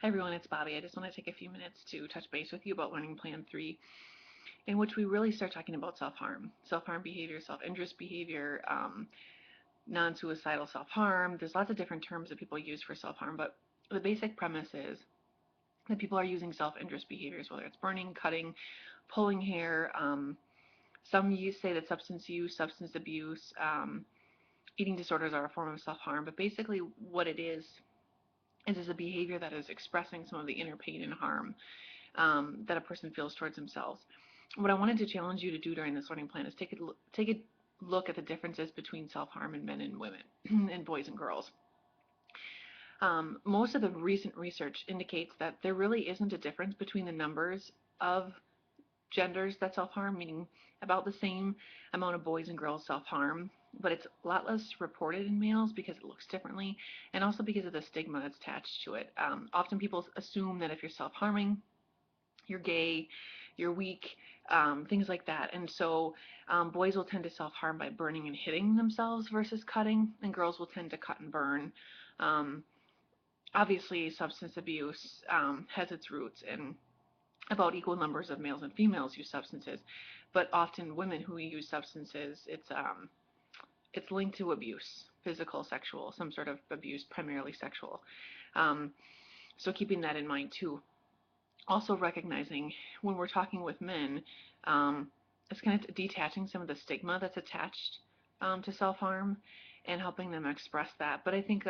Hi everyone, it's Bobby. I just want to take a few minutes to touch base with you about Learning Plan 3, in which we really start talking about self-harm. Self-harm behavior, self-injurious behavior, non-suicidal self-harm. There's lots of different terms that people use for self-harm, but the basic premise is that people are using self-injurious behaviors, whether it's burning, cutting, pulling hair. Some say that substance use, substance abuse, eating disorders are a form of self-harm, but basically what it is a behavior that is expressing some of the inner pain and harm that a person feels towards themselves. What I wanted to challenge you to do during this learning plan is take a look at the differences between self-harm in men and women and boys and girls. Most of the recent research indicates that there really isn't a difference between the numbers of genders that self-harm, meaning about the same amount of boys and girls self-harm, but it's a lot less reported in males because it looks differently, and also because of the stigma that's attached to it. Often people assume that if you're self-harming, you're gay, you're weak, things like that. And so boys will tend to self-harm by burning and hitting themselves versus cutting, and girls will tend to cut and burn. Um, Obviously, substance abuse has its roots in about equal numbers of males and females use substances, but often women who use substances, it's linked to abuse, physical, sexual, some sort of abuse, primarily sexual. Um, so keeping that in mind too. Also recognizing when we're talking with men, um, it's kind of detaching some of the stigma that's attached to self-harm and helping them express that. But I think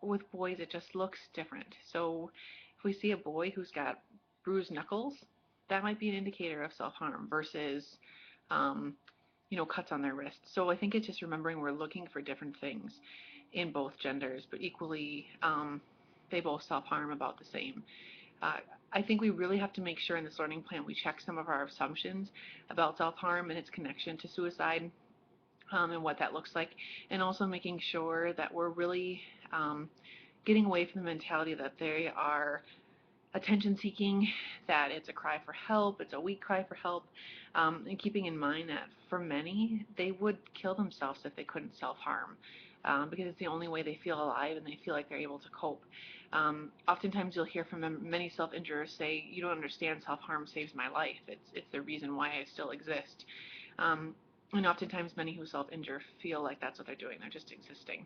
with boys, it just looks different. So if we see a boy who's got bruised knuckles, that might be an indicator of self-harm versus, um, cuts on their wrist. So I think it's just remembering we're looking for different things in both genders, but equally, they both self-harm about the same. Uh, I think we really have to make sure in this learning plan we check some of our assumptions about self-harm and its connection to suicide, and what that looks like, and also making sure that we're really getting away from the mentality that they are attention seeking, that it's a cry for help, it's a weak cry for help, and keeping in mind that for many, they would kill themselves if they couldn't self-harm, because it's the only way they feel alive and they feel like they're able to cope. Oftentimes you'll hear from many self-injurers say, you don't understand, self-harm saves my life. It's the reason why I still exist. Um, and oftentimes many who self-injure feel like that's what they're doing. They're just existing.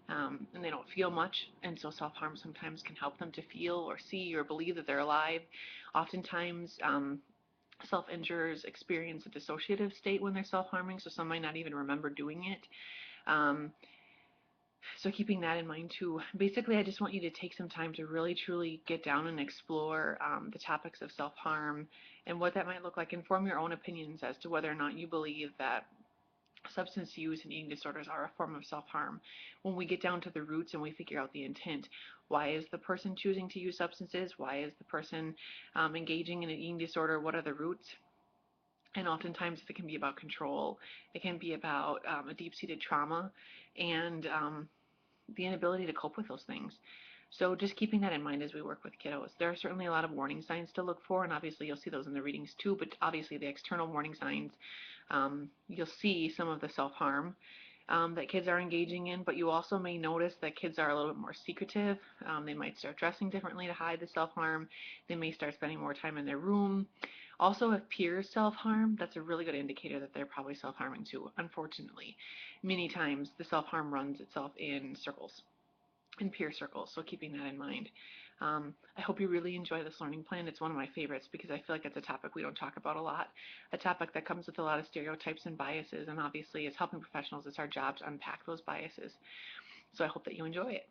And they don't feel much, and so self-harm sometimes can help them to feel or see or believe that they're alive. Oftentimes, self-injurers experience a dissociative state when they're self-harming, so some might not even remember doing it. Um, so keeping that in mind too. Basically, I just want you to take some time to really truly get down and explore the topics of self-harm and what that might look like, and form your own opinions as to whether or not you believe that substance use and eating disorders are a form of self-harm. When we get down to the roots and we figure out the intent, why is the person choosing to use substances? Why is the person engaging in an eating disorder? What are the roots? And oftentimes it can be about control. It can be about a deep-seated trauma and the inability to cope with those things. So just keeping that in mind as we work with kiddos. There are certainly a lot of warning signs to look for, and obviously you'll see those in the readings too, but obviously the external warning signs, you'll see some of the self-harm that kids are engaging in, but you also may notice that kids are a little bit more secretive. They might start dressing differently to hide the self-harm. They may start spending more time in their room. Also, if peers self-harm, that's a really good indicator that they're probably self-harming too, unfortunately. Many times the self-harm runs itself in circles, in peer circles, so keeping that in mind. I hope you really enjoy this learning plan. It's one of my favorites because I feel like it's a topic we don't talk about a lot, a topic that comes with a lot of stereotypes and biases, and obviously as helping professionals, it's our job to unpack those biases. So I hope that you enjoy it.